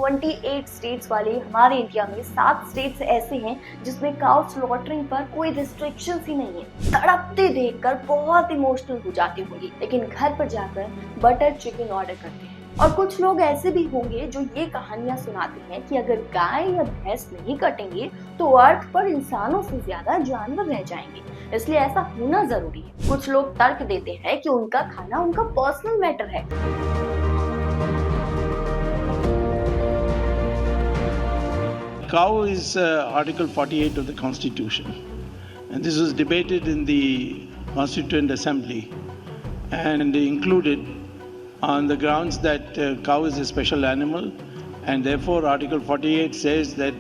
28 states वाले हमारे India में 7 स्टेट्स ऐसे हैं जिसमें काउ स्लॉटरिंग पर कोई रिस्ट्रिक्शंस ही नहीं है। तड़पते देखकर बहुत इमोशनल हो जाते होंगे, लेकिन घर पर जाकर बटर चिकन ऑर्डर करते हैं। और कुछ लोग ऐसे भी होंगे जो ये कहानियां सुनाते हैं कि अगर गाय या भैंस नहीं कटेंगे तो अर्थ पर इंसानों से ज्यादा जानवर रह जाएंगे, इसलिए ऐसा होना जरूरी है। कुछ लोग तर्क देते हैं कि उनका खाना उनका पर्सनल मैटर है। Cow is Article 48 of the Constitution, and this was debated in the Constituent Assembly and included on the grounds that cow is a special animal, and therefore Article 48 says that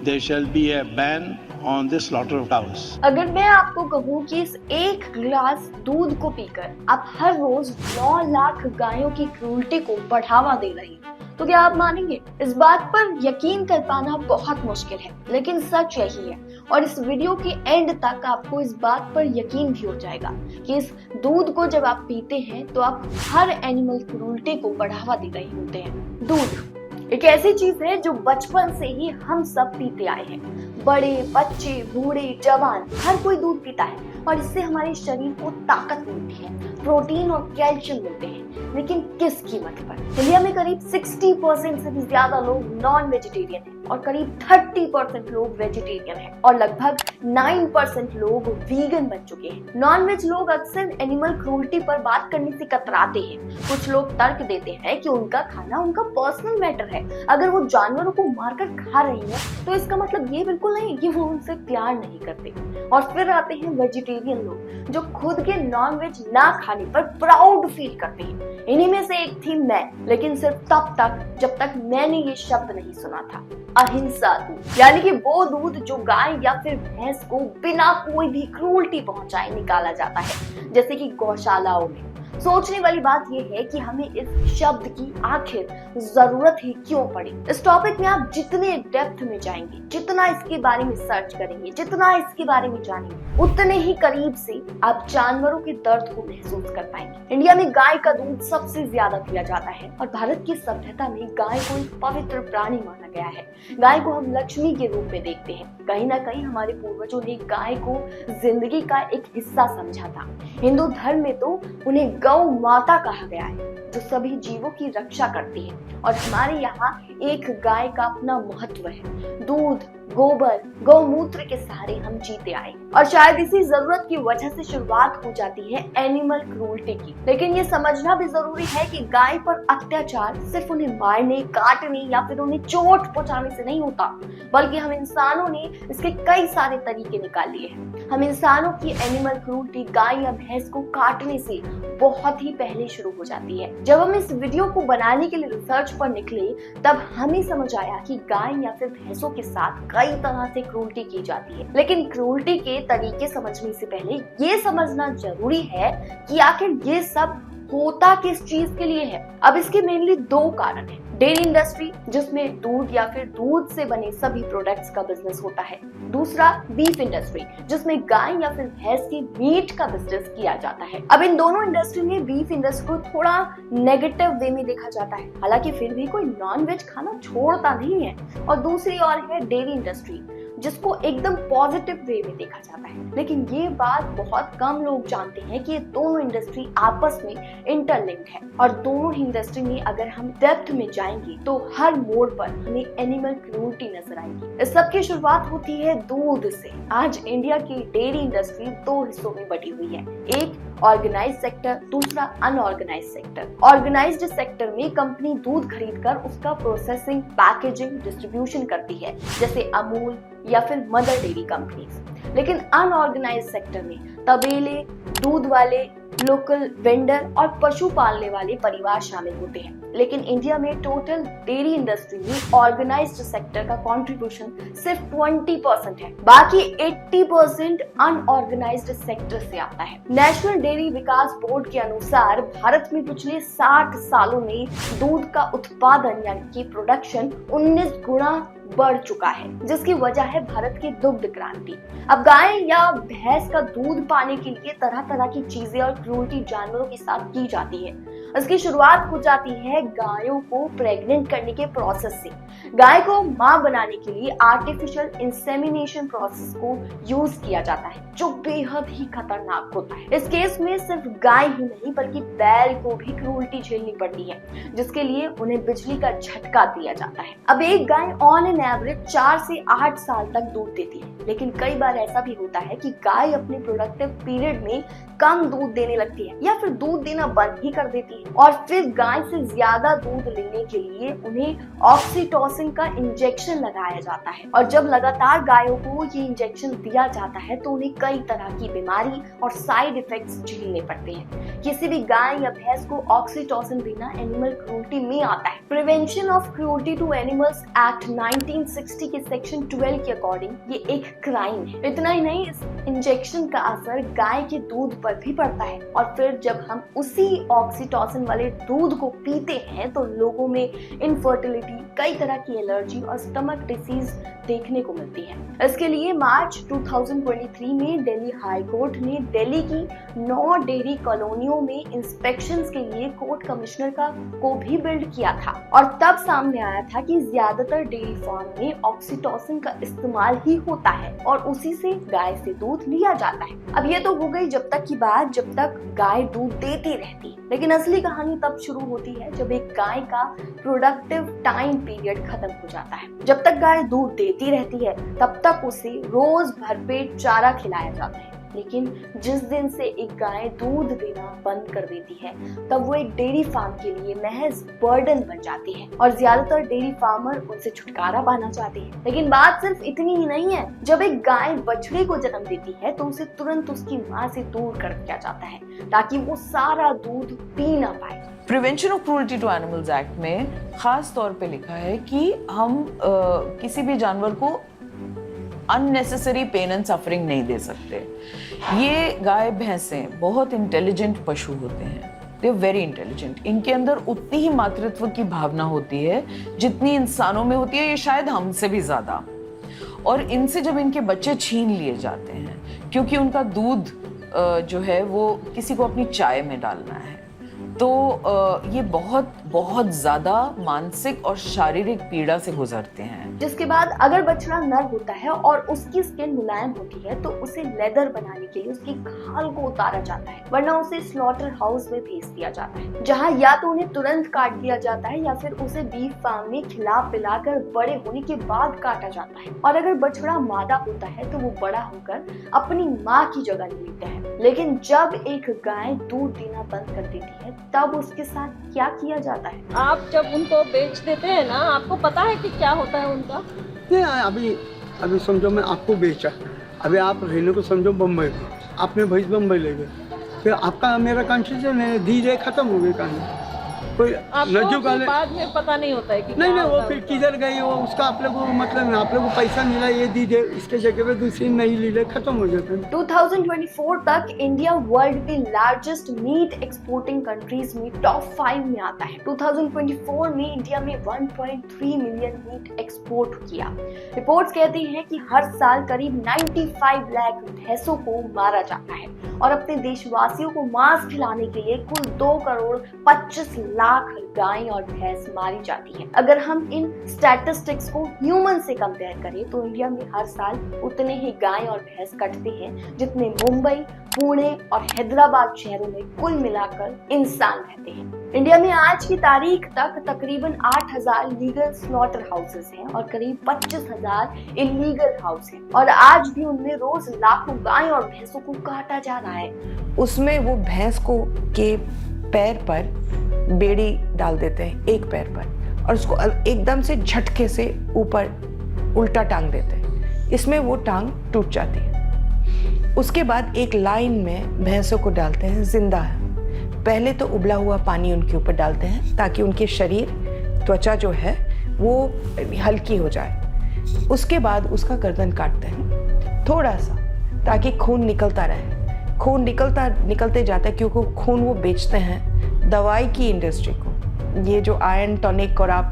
there shall be a ban on the slaughter of cows. अगर मैं आपको कहूँ कि इस एक गिलास दूध को पीकर आप हर रोज 9 लाख गायों की क्रूरटी को बढ़ावा दे रही हैं, तो क्या आप मानेंगे? इस बात पर यकीन कर पाना बहुत मुश्किल है, लेकिन सच यही है। और इस वीडियो के एंड तक आपको इस बात पर यकीन भी हो जाएगा कि इस दूध को जब आप पीते हैं तो आप हर एनिमल क्रूरटी को बढ़ावा दे रहे होते हैं। दूध एक ऐसी चीज है जो बचपन से ही हम सब पीते आए हैं। बड़े, बच्चे, बूढ़े, जवान हर कोई दूध पीता है और इससे हमारे शरीर को ताकत मिलती है, प्रोटीन और कैल्शियम मिलते हैं। लेकिन किस कीमत पर? इंडिया में करीब 60% से भी ज्यादा लोग नॉन वेजिटेरियन हैं और करीब 30% लोग वेजिटेरियन हैं और लगभग 9% लोग वीगन बन चुके हैं। नॉन वेज लोग अक्सर एनिमल क्रूरटी पर बात करने से कतराते हैं। कुछ लोग तर्क देते हैं कि उनका खाना उनका पर्सनल मैटर है। अगर वो जानवरों को मारकर खा रही है तो इसका मतलब ये बिल्कुल नहीं कि वो उनसे प्यार नहीं करते। और फिर आते हैं वेजिटेरियन लोग जो खुद के नॉन वेज ना खाने पर प्राउड फील करते हैं। इन्हीं में से एक थी मैं, लेकिन सिर्फ तब तक जब तक मैंने ये शब्द नहीं सुना था, अहिंसा दूध। यानी कि वो दूध जो गाय या फिर भैंस को बिना कोई भी क्रूरटी पहुंचाए निकाला जाता है, जैसे कि गौशालाओं में। सोचने वाली बात यह है कि हमें इस शब्द की आखिर जरूरत ही क्यों पड़ी। इस टॉपिक में आप जितने डेप्थ में जाएंगे, जितना इसके बारे में सर्च करेंगे, जितना इसके बारे में जानेंगे, उतने ही करीब से आप जानवरों के दर्द को महसूस कर पाएंगे। इंडिया में गाय का दूध सबसे ज्यादा पिया जाता है और भारत की सभ्यता में गाय को एक पवित्र प्राणी माना गया है। गाय को हम लक्ष्मी के रूप में देखते हैं। कहीं ना कहीं हमारे पूर्वजों ने गाय को जिंदगी का एक हिस्सा समझा था। हिंदू धर्म में तो उन्हें गौ माता कहा गया है जो सभी जीवों की रक्षा करती है। और हमारे यहाँ एक गाय का अपना महत्व है। दूध, गोबर, गौमूत्र के सहारे हम जीते आए और शायद इसी जरूरत की वजह से शुरुआत हो जाती है एनिमल क्रूरटी की। लेकिन ये समझना भी जरूरी है कि गाय पर अत्याचार सिर्फ उन्हें मारने, काटने या फिर उन्हें चोट पहुंचाने से नहीं होता, बल्कि हम इंसानों ने इसके कई सारे तरीके निकाल लिए हैं। हम इंसानों की एनिमल क्रूरटी गाय या भैंस को काटने से बहुत ही पहले शुरू हो जाती है। जब हम इस वीडियो को बनाने के लिए रिसर्च पर निकले तब हमें समझ आया कि गाय या फिर भैंसों के साथ कई तरह से क्रूरटी की जाती है। लेकिन क्रूरटी के तरीके समझने से पहले ये समझना जरूरी है कि आखिर ये सब होता किस चीज के लिए है। अब इसके मेनली 2 कारण हैं। डेयरी इंडस्ट्री, जिसमें दूध या फिर दूध से बने सभी प्रोडक्ट्स का बिजनेस होता है। दूसरा बीफ इंडस्ट्री, जिसमें गाय या फिर भैंस के मीट का बिजनेस किया जाता है। अब इन दोनों इंडस्ट्री में बीफ इंडस्ट्री को थोड़ा नेगेटिव वे में देखा जाता है, हालांकि फिर भी कोई नॉन वेज खाना छोड़ता नहीं है। और दूसरी ओर है डेयरी इंडस्ट्री, जिसको एकदम पॉजिटिव वे में देखा जाता है। लेकिन ये बात बहुत कम लोग जानते हैं कि ये दोनों इंडस्ट्री आपस में इंटरलिंक्ड है और दोनों ही इंडस्ट्री में अगर हम डेप्थ में जाएंगे तो हर मोड़ पर हमें एनिमल क्रूरटी नजर आएगी। इस सब की शुरुआत होती है दूध से। आज इंडिया की डेयरी इंडस्ट्री 2 हिस्सों में बटी हुई है, एक ऑर्गेनाइज्ड सेक्टर, दूसरा अनऑर्गेनाइज्ड सेक्टर। ऑर्गेनाइज्ड सेक्टर में कंपनी दूध खरीदकर उसका प्रोसेसिंग, पैकेजिंग, डिस्ट्रीब्यूशन करती है, जैसे अमूल या फिर मदर डेयरी कंपनीज। लेकिन अनऑर्गेनाइज्ड सेक्टर में तबेले, दूध वाले, लोकल वेंडर और पशु पालने वाले परिवार शामिल होते हैं। लेकिन इंडिया में टोटल डेयरी इंडस्ट्री में ऑर्गेनाइज्ड सेक्टर का कंट्रीब्यूशन सिर्फ 20% है, बाकी 80% अनऑर्गेनाइज्ड सेक्टर से आता है। नेशनल डेयरी विकास बोर्ड के अनुसार भारत में पिछले 60 सालों में दूध का उत्पादन यानी कि प्रोडक्शन 19 गुना बढ़ चुका है, जिसकी वजह है भारत की दुग्ध क्रांति। अब गाय या भैंस का दूध पाने के लिए तरह तरह की चीजें और क्रूरटी जानवरों के साथ की जाती है। इसकी शुरुआत हो जाती है गायों को प्रेग्नेंट करने के प्रोसेस से। गाय को मां बनाने के लिए आर्टिफिशियल इंसेमिनेशन प्रोसेस को यूज किया जाता है, जो बेहद ही खतरनाक होता है। इस केस में सिर्फ गाय ही नहीं बल्कि बैल को भी क्रूरटी झेलनी पड़ती है, जिसके लिए उन्हें बिजली का झटका दिया जाता है। अब एक गाय ऑन एन एवरेज 4 से 8 साल तक दूध देती है, लेकिन कई बार ऐसा भी होता है कि गाय अपने प्रोडक्टिव पीरियड में कम दूध देने लगती है या फिर दूध देना बंद ही कर देती है, और फिर गाय से ज्यादा दूध लेने के लिए उन्हें ऑक्सीटोसिन का इंजेक्शन लगाया जाता है। और जब लगातार गायों को ये इंजेक्शन दिया जाता है तो उन्हें कई तरह की बीमारी और साइड इफेक्ट्स झेलने पड़ते हैं। किसी भी गाय या भैंस को ऑक्सीटोसिन देना एनिमल क्रूरटी में आता है। Prevention of cruelty to animals act 1960 के सेक्शन 12 के अकॉर्डिंग ये एक क्राइम है। इतना ही नहीं, इस इंजेक्शन का असर गाय के दूध पर भी पड़ता है, और फिर जब हम उसी ऑक्सीटोसिन वाले दूध को पीते हैं तो लोगों में इनफर्टिलिटी, कई तरह की एलर्जी और स्टमक डिसीज देखने को मिलती है। इसके लिए मार्च 2023 में दिल्ली हाई कोर्ट ने दिल्ली की 9 डेयरी कॉलोनियों में इंस्पेक्शंस के लिए कोर्ट कमिश्नर को भी बिल्ड किया था, और तब सामने आया था कि ज्यादातर डेयरी फार्म में ऑक्सीटोसिन का इस्तेमाल ही होता है और उसी से गाय से दूध लिया जाता है। अब ये तो हो गई जब तक की बात जब तक गाय दूध देती रहती है, लेकिन असली कहानी तब शुरू होती है जब एक गाय का प्रोडक्टिव टाइम पीरियड खत्म हो जाता है। जब तक गाय दूध देती रहती है तब तक उसे रोज भरपेट चारा खिलाया जाता है, लेकिन जिस दिन से एक गाय दूध देना बंद कर देती है तब वो एक डेयरी फार्म के लिए महज बर्डन बन जाती है, और ज्यादातर डेयरी फार्मर उनसे छुटकारा पाना चाहते हैं। लेकिन बात सिर्फ इतनी ही नहीं है। जब एक गाय बछड़े को जन्म देती है तो उसे तुरंत उसकी मां से दूर कर दिया जाता है ताकि वो सारा दूध पी ना पाए। Prevention of cruelty to animals act में खास तौर पे लिखा है कि हम किसी भी जानवर को अननेसेसरी पेन एंड सफरिंग नहीं दे सकते। ये गाय भैंसें बहुत इंटेलिजेंट पशु होते हैं, दे आर वेरी इंटेलिजेंट। इनके अंदर उतनी ही मातृत्व की भावना होती है जितनी इंसानों में होती है, ये शायद हमसे भी ज्यादा। और इनसे जब इनके बच्चे छीन लिए जाते हैं क्योंकि उनका दूध जो है वो किसी को अपनी चाय में डालना है, तो ये बहुत बहुत ज्यादा मानसिक और शारीरिक पीड़ा से गुजरते हैं। जिसके बाद अगर बछड़ा नर होता है और उसकी स्किन मुलायम होती है तो उसे लेदर बनाने के लिए उसकी खाल को उतारा जाता है, वरना उसे स्लॉटर हाउस में भेज दिया जाता है, जहां या तो उन्हें तुरंत काट दिया जाता है या फिर उसे बीफ फार्म में खिला पिलाकर बड़े होने के बाद काटा जाता है। और अगर बछड़ा मादा होता है तो वो बड़ा होकर अपनी माँ की जगह ले लेता है। लेकिन जब एक गाय दूध देना बंद कर देती है तब उसके साथ क्या किया जाता है? आप जब उनको बेच देते हैं ना, आपको पता है कि क्या होता है उनका? नहीं, अभी समझो मैं आपको बेचा, अभी आप रहने को समझो बम्बई को, आपने भैंस बम्बई ले गए, फिर आपका मेरा कंसेशन है, धीरे खत्म हो गई कहानी। कोई आपको बाद में पता नहीं होता है कि नहीं वो फिर किधर गई, वो उसका आप लोगों को मतलब आप लोगों को पैसा मिला, ये दीजिए, इसके जगह पे दूसरी नहीं ली ले, खत्म हो जाता है। 2024 तक इंडिया वर्ल्ड की लार्जेस्ट मीट एक्सपोर्टिंग कंट्रीज में टॉप 5 में आता है। 2024 में इंडिया में 1.3 मिलियन मीट एक्सपोर्ट किया। रिपोर्ट्स कहती हैं कि हर साल करीब 95 लाख भैंसों को मारा जाता है और अपने देशवासियों को मांस खिलाने के लिए कुल 2 करोड़ 25 लाख गाय और भैंस मारी जाती है। अगर हम इन स्टैटिस्टिक्स को ह्यूमन से कंपेयर करें तो इंडिया में हर साल उतने ही गाय और भैंस कटते हैं जितने मुंबई, पुणे और हैदराबाद शहरों में कुल मिलाकर इंसान रहते हैं। इंडिया में आज की तारीख तक तकरीबन 8,000 लीगल स्लॉटर हाउसेस हैं और करीब 25,000 इलीगल हाउस हैं, और आज भी उनमें रोज लाखों गाय और भैंसों को काटा जा रहा है। उसमें वो भैंस को के पैर पर बेड़ी डाल देते हैं, एक पैर पर, और उसको एकदम से झटके से ऊपर उल्टा टांग देते हैं। इसमें वो टांग टूट जाती है। उसके बाद एक लाइन में भैंसों को डालते हैं जिंदा है। पहले तो उबला हुआ पानी उनके ऊपर डालते हैं ताकि उनके शरीर, त्वचा जो है वो हल्की हो जाए। उसके बाद उसका गर्दन काटते हैं थोड़ा सा ताकि खून निकलता रहे। खून निकलते जाता है क्योंकि खून वो बेचते हैं दवाई की इंडस्ट्री को। ये जो आयरन टॉनिक और आप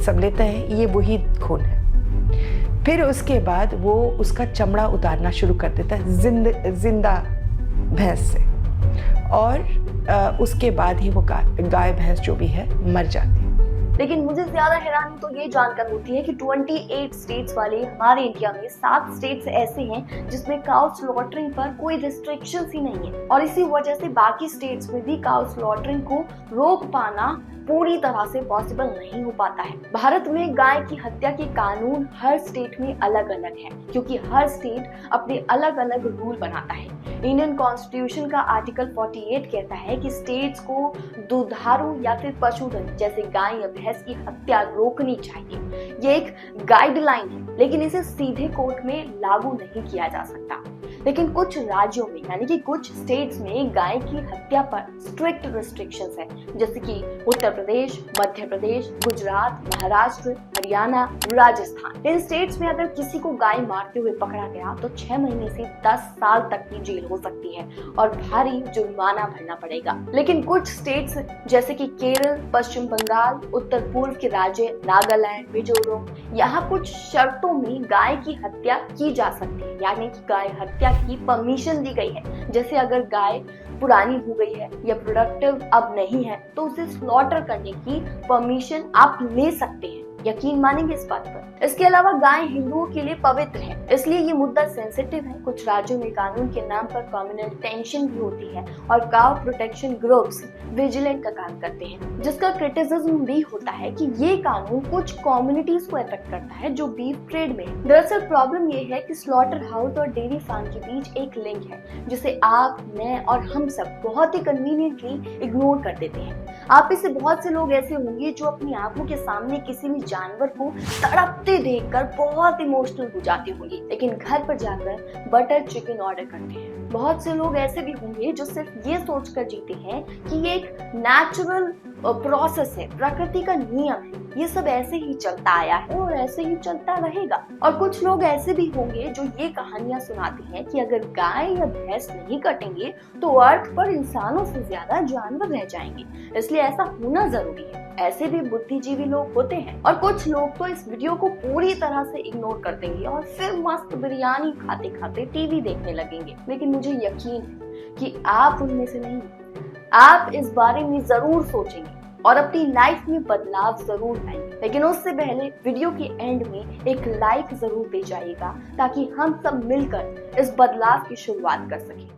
सब लेते हैं, ये वही खून है। फिर उसके बाद वो उसका चमड़ा उतारना शुरू कर देता है जिंदा भैंस से, और उसके बाद ही वो गाय भैंस जो भी है मर जाती है। लेकिन मुझे ज्यादा हैरानी तो ये जानकर होती है कि 28 स्टेट्स वाले हमारे इंडिया में 7 स्टेट्स ऐसे हैं जिसमें काउ स्लॉटरिंग पर कोई रिस्ट्रिक्शंस ही नहीं है, और इसी वजह से बाकी स्टेट्स में भी काउ स्लॉटरिंग को रोक पाना पूरी तरह से पॉसिबल नहीं हो पाता है। भारत में गाय की हत्या के कानून हर स्टेट में अलग अलग हैं, क्योंकि हर स्टेट अपने अलग अलग रूल बनाता है। इंडियन कॉन्स्टिट्यूशन का आर्टिकल 48 कहता है कि स्टेट्स को दुधारू या फिर पशुधन जैसे गाय या भैंस की हत्या रोकनी चाहिए। ये एक गाइडलाइन है, लेकिन इसे सीधे कोर्ट में लागू नहीं किया जा सकता। लेकिन कुछ राज्यों में यानी कि कुछ स्टेट्स में गाय की हत्या पर स्ट्रिक्ट रिस्ट्रिक्शंस है, जैसे कि उत्तर प्रदेश, मध्य प्रदेश, गुजरात, महाराष्ट्र, हरियाणा, राजस्थान। इन स्टेट्स में अगर किसी को गाय मारते हुए पकड़ा गया तो 6 महीने से 10 साल तक की जेल हो सकती है और भारी जुर्माना भरना पड़ेगा। लेकिन कुछ स्टेट्स जैसे कि केरल, पश्चिम बंगाल, उत्तर पूर्व के राज्य नागालैंड, मिजोरम, यहाँ कुछ शर्तों में गाय की हत्या की जा सकती है, यानी कि गाय हत्या की परमिशन दी गई है। जैसे अगर गाय पुरानी हो गई है या प्रोडक्टिव अब नहीं है तो उसे स्लॉटर करने की परमिशन आप ले सकते हैं। यकीन मानेंगे इस बात पर। इसके अलावा गाय हिंदुओं के लिए पवित्र है, इसलिए ये मुद्दा सेंसिटिव है। कुछ राज्यों में कानून के नाम पर कम्युनल टेंशन भी होती है और काउ प्रोटेक्शन ग्रुप्स विजिलेंट का काम करते हैं, जिसका क्रिटिसिज्म भी होता है कि ये कानून कुछ कम्युनिटीज को अफेक्ट करता है जो बीफ ट्रेड में। दरअसल प्रॉब्लम ये है कि स्लॉटर हाउस और डेयरी फार्म के बीच एक लिंक है जिसे आप, मैं और हम सब बहुत ही कन्वीनियंटली इग्नोर कर देते हैं। आप में से बहुत से लोग ऐसे होंगे जो अपनी आंखों के सामने किसी भी जानवर को तड़पते देखकर बहुत इमोशनल हो जाते होंगे, लेकिन घर पर जाकर बटर चिकन ऑर्डर करते हैं। बहुत से लोग ऐसे भी होंगे जो सिर्फ ये सोचकर जीते हैं कि ये एक नेचुरल प्रोसेस है, प्रकृति का नियम है, ये सब ऐसे ही चलता आया है और ऐसे ही चलता रहेगा। और कुछ लोग ऐसे भी होंगे जो ये कहानियां सुनाते हैं कि अगर गाय या भैंस नहीं कटेंगे तो अर्थ पर इंसानों से ज्यादा जानवर रह जाएंगे, इसलिए ऐसा होना जरूरी है। ऐसे भी बुद्धिजीवी लोग होते हैं। और कुछ लोग तो इस वीडियो को पूरी तरह से इग्नोर कर देंगे और फिर मस्त बिरयानी खाते खाते टीवी देखने लगेंगे। लेकिन मुझे यकीन है कि आप उनमें से नहीं, आप इस बारे में जरूर सोचेंगे और अपनी लाइफ में बदलाव जरूर लाएंगे। लेकिन उससे पहले वीडियो के एंड में एक लाइक जरूर दे जाइएगा ताकि हम सब मिलकर इस बदलाव की शुरुआत कर सकें।